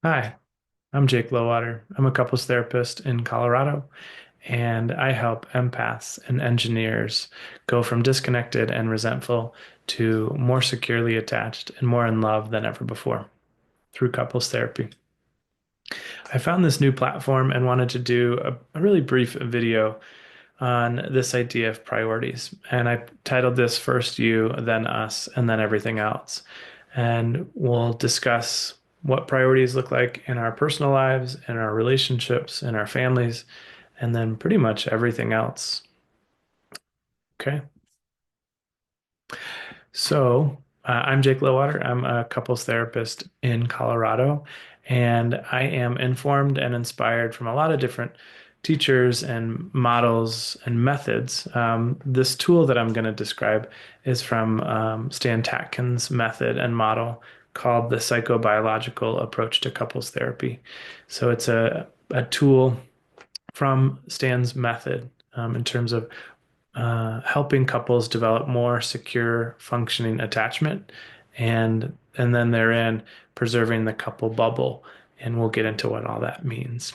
Hi, I'm Jake Lohwater. I'm a couples therapist in Colorado, and I help empaths and engineers go from disconnected and resentful to more securely attached and more in love than ever before through couples therapy. I found this new platform and wanted to do a really brief video on this idea of priorities. And I titled this First You, Then Us, and Then Everything Else. And we'll discuss what priorities look like in our personal lives, in our relationships, in our families, and then pretty much everything else. Okay. I'm Jake Lohwater. I'm a couples therapist in Colorado, and I am informed and inspired from a lot of different teachers and models and methods. This tool that I'm going to describe is from Stan Tatkin's method and model called the psychobiological approach to couples therapy. So it's a tool from Stan's method in terms of helping couples develop more secure, functioning attachment, and then therein preserving the couple bubble. And we'll get into what all that means.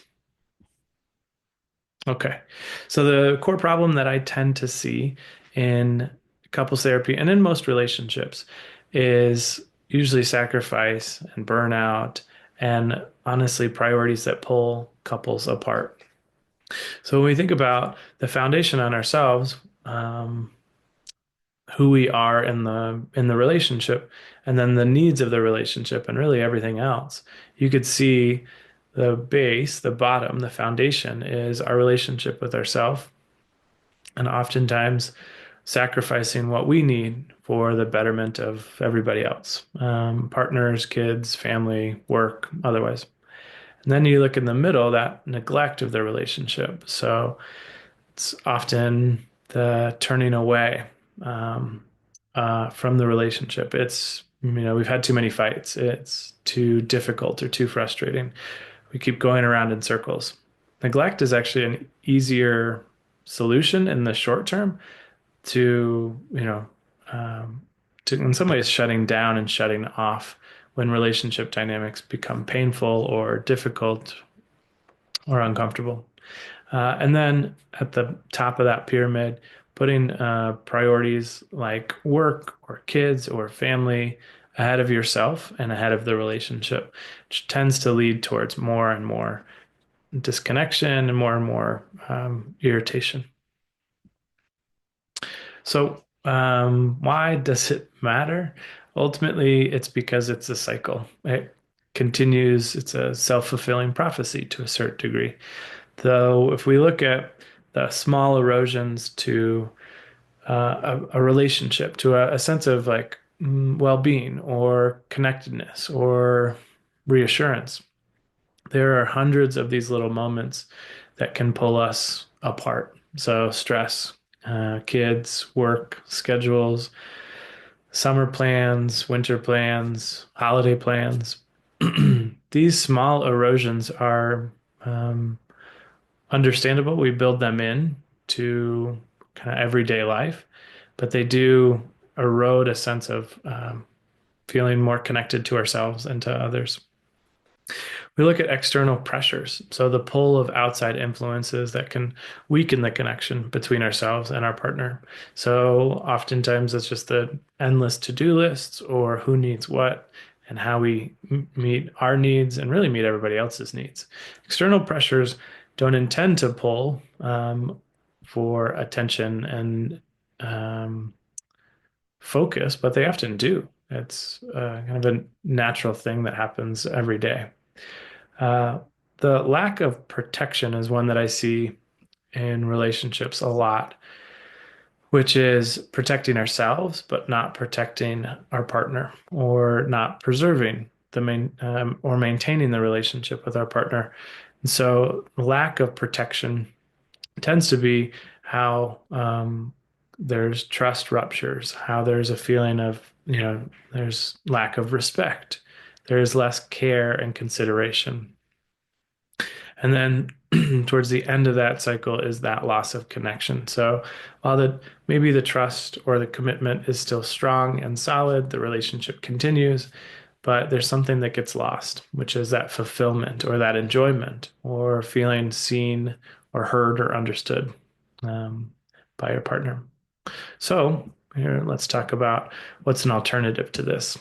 Okay. So the core problem that I tend to see in couples therapy and in most relationships is usually sacrifice and burnout and honestly priorities that pull couples apart. So when we think about the foundation on ourselves, who we are in the relationship and then the needs of the relationship and really everything else. You could see the base, the bottom, the foundation is our relationship with ourselves and oftentimes sacrificing what we need for the betterment of everybody else, partners, kids, family, work, otherwise. And then you look in the middle, that neglect of the relationship. So it's often the turning away um, from the relationship. We've had too many fights. It's too difficult or too frustrating. We keep going around in circles. Neglect is actually an easier solution in the short term to, um, to in some ways shutting down and shutting off when relationship dynamics become painful or difficult or uncomfortable. And then at the top of that pyramid, putting priorities like work or kids or family ahead of yourself and ahead of the relationship, which tends to lead towards more and more disconnection and more irritation. Why does it matter? Ultimately, it's because it's a cycle. It continues, it's a self-fulfilling prophecy to a certain degree. Though, if we look at the small erosions to a relationship, to a sense of like well-being or connectedness or reassurance, there are hundreds of these little moments that can pull us apart. So, stress, kids, work, schedules, summer plans, winter plans, holiday plans. These small erosions are um, understandable. We build them in to kind of everyday life, but they do erode a sense of feeling more connected to ourselves and to others. We look at external pressures, so the pull of outside influences that can weaken the connection between ourselves and our partner. So oftentimes it's just the endless to-do lists or who needs what and how we meet our needs and really meet everybody else's needs. External pressures don't intend to pull for attention and um, focus, but they often do. It's kind of a natural thing that happens every day. Uh, the lack of protection is one that I see in relationships a lot, which is protecting ourselves, but not protecting our partner or not preserving the main or maintaining the relationship with our partner. And so, lack of protection tends to be how there's trust ruptures, how there's a feeling of, there's lack of respect, there's less care and consideration. And then towards the end of that cycle is that loss of connection. So while maybe the trust or the commitment is still strong and solid, the relationship continues, but there's something that gets lost, which is that fulfillment or that enjoyment or feeling seen or heard or understood um, by your partner. So, here, let's talk about what's an alternative to this.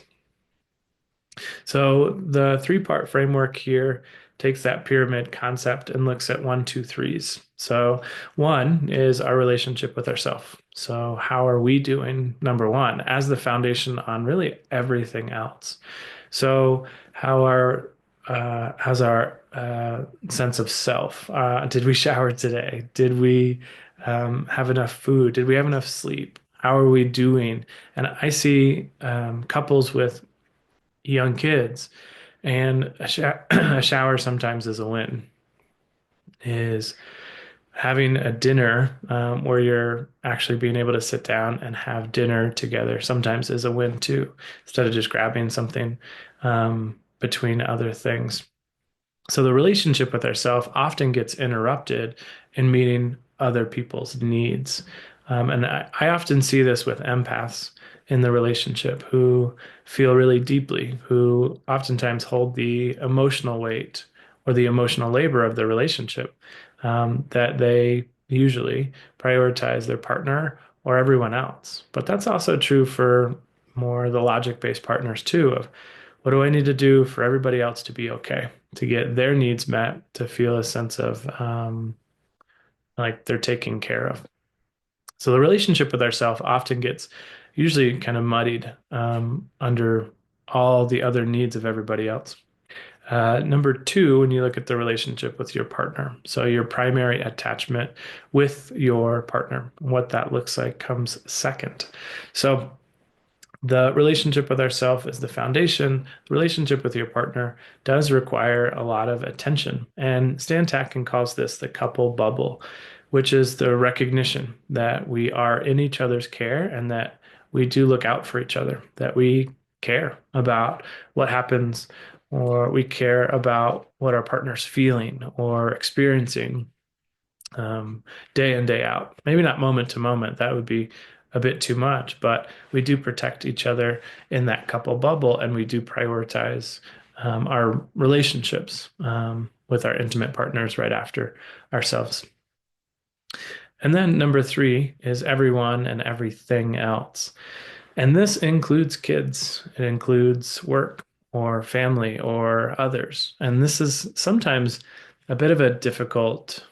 So the three-part framework here takes that pyramid concept and looks at one, two, threes. So one is our relationship with ourselves. So how are we doing, number one, as the foundation on really everything else. So how's our sense of self? Did we shower today? Did we have enough food? Did we have enough sleep? How are we doing? And I see couples with young kids. And a shower sometimes is a win, is having a dinner where you're actually being able to sit down and have dinner together sometimes is a win too, instead of just grabbing something between other things. So the relationship with ourselves often gets interrupted in meeting other people's needs. And I often see this with empaths in the relationship who feel really deeply, who oftentimes hold the emotional weight or the emotional labor of the relationship, that they usually prioritize their partner or everyone else. But that's also true for more the logic-based partners too, of what do I need to do for everybody else to be okay, to get their needs met, to feel a sense of like they're taken care of. So the relationship with ourself often gets usually kind of muddied under all the other needs of everybody else. Number two, when you look at the relationship with your partner, so your primary attachment with your partner, what that looks like comes second. So the relationship with ourself is the foundation. The relationship with your partner does require a lot of attention. And Stan Tatkin calls this the couple bubble, which is the recognition that we are in each other's care and that we do look out for each other, that we care about what happens, or we care about what our partner's feeling or experiencing um, day in, day out. Maybe not moment to moment, that would be a bit too much, but we do protect each other in that couple bubble and we do prioritize our relationships with our intimate partners right after ourselves. And then number three is everyone and everything else. And this includes kids, it includes work or family or others. And this is sometimes a bit of a difficult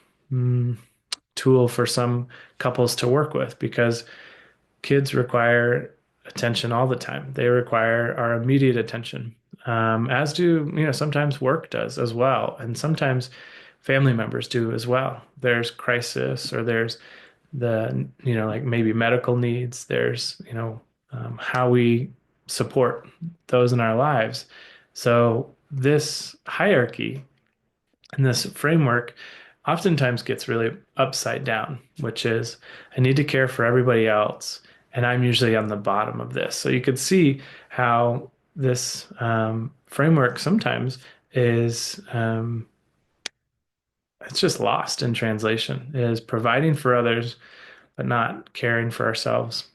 tool for some couples to work with because kids require attention all the time. They require our immediate attention, as do, sometimes work does as well. And sometimes family members do as well. There's crisis or there's like maybe medical needs. There's, how we support those in our lives. So this hierarchy and this framework oftentimes gets really upside down, which is I need to care for everybody else, and I'm usually on the bottom of this. So you could see how this framework sometimes is it's just lost in translation, is providing for others, but not caring for ourselves.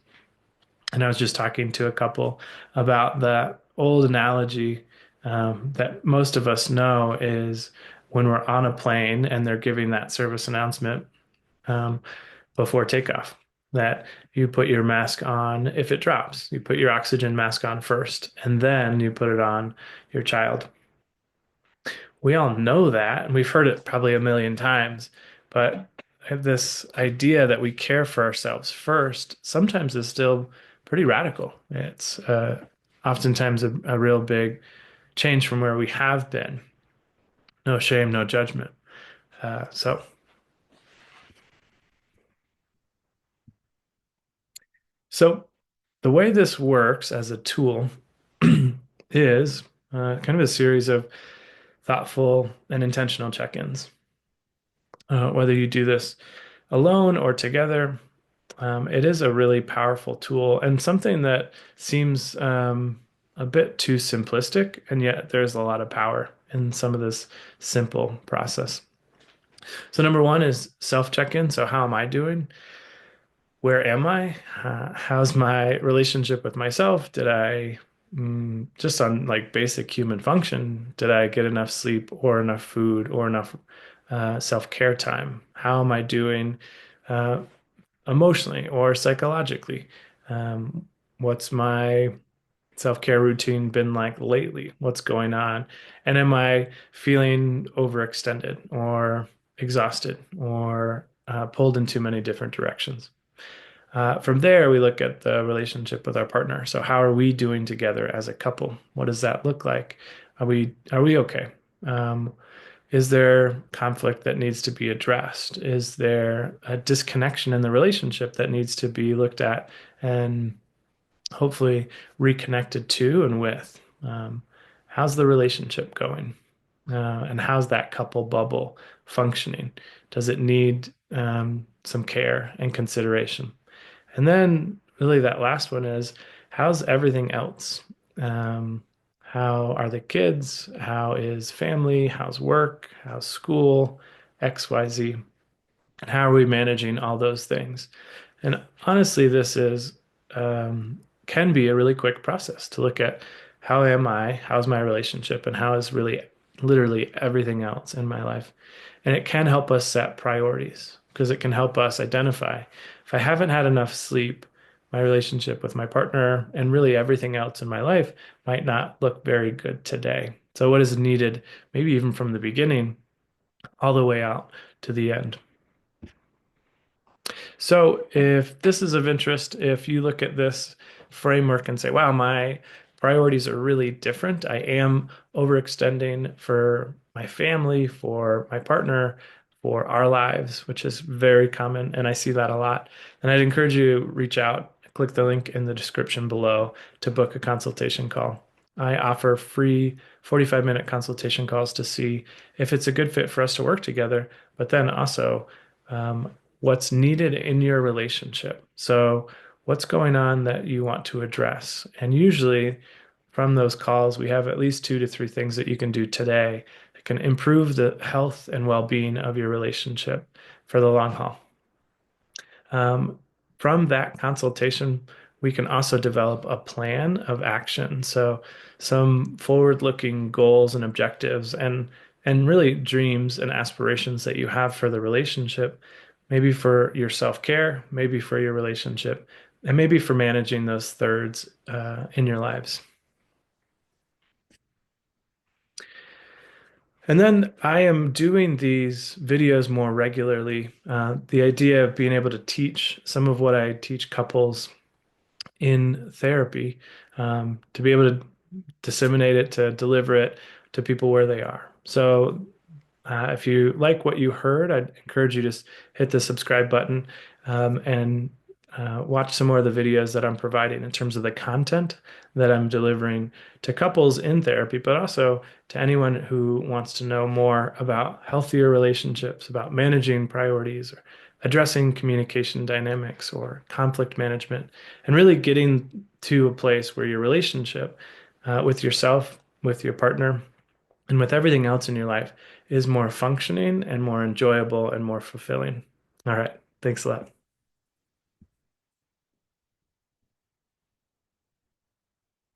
And I was just talking to a couple about that old analogy that most of us know is when we're on a plane and they're giving that service announcement um, before takeoff that you put your mask on if it drops. You put your oxygen mask on first, and then you put it on your child. We all know that, and we've heard it probably a million times, but this idea that we care for ourselves first sometimes is still pretty radical. It's oftentimes a real big change from where we have been. No shame, no judgment. So the way this works as a tool is kind of a series of thoughtful and intentional check-ins. Whether you do this alone or together, it is a really powerful tool and something that seems a bit too simplistic, and yet there's a lot of power in some of this simple process. So, number one is self check-in. So, how am I doing? Where am I? How's my relationship with myself? Did I just on like basic human function. Did I get enough sleep or enough food or enough self-care time? How am I doing uh, emotionally or psychologically? Um, what's my self-care routine been like lately? What's going on? And am I feeling overextended or exhausted or pulled in too many different directions? From there, we look at the relationship with our partner. So, how are we doing together as a couple? What does that look like? Are we okay? Um, is there conflict that needs to be addressed? Is there a disconnection in the relationship that needs to be looked at and hopefully reconnected to and with? How's the relationship going? And how's that couple bubble functioning? Does it need some care and consideration? And then really that last one is how's everything else? Um, how are the kids? How is family? How's work? How's school? XYZ. And how are we managing all those things? And honestly, this is can be a really quick process to look at how am I, how's my relationship, and how is really literally everything else in my life. And it can help us set priorities because it can help us identify if I haven't had enough sleep, my relationship with my partner and really everything else in my life might not look very good today. So, what is needed, maybe even from the beginning all the way out to the end? So, if this is of interest, if you look at this framework and say, wow, my priorities are really different, I am overextending for my family, for my partner, for our lives, which is very common, and I see that a lot. And I'd encourage you to reach out, click the link in the description below to book a consultation call. I offer free 45-minute consultation calls to see if it's a good fit for us to work together, but then also um, what's needed in your relationship. So, what's going on that you want to address? And usually, from those calls, we have at least 2 to 3 things that you can do today that can improve the health and well being of your relationship for the long haul. Um, from that consultation, we can also develop a plan of action. So, some forward-looking goals and objectives and really dreams and aspirations that you have for the relationship, maybe for your self-care, maybe for your relationship, and maybe for managing those thirds in your lives. And then I am doing these videos more regularly. The idea of being able to teach some of what I teach couples in therapy, to be able to disseminate it, to deliver it to people where they are. So if you like what you heard, I'd encourage you to just hit the subscribe button and watch some more of the videos that I'm providing in terms of the content that I'm delivering to couples in therapy, but also to anyone who wants to know more about healthier relationships, about managing priorities, or addressing communication dynamics or conflict management, and really getting to a place where your relationship with yourself, with your partner, and with everything else in your life is more functioning and more enjoyable and more fulfilling. All right. Thanks a lot.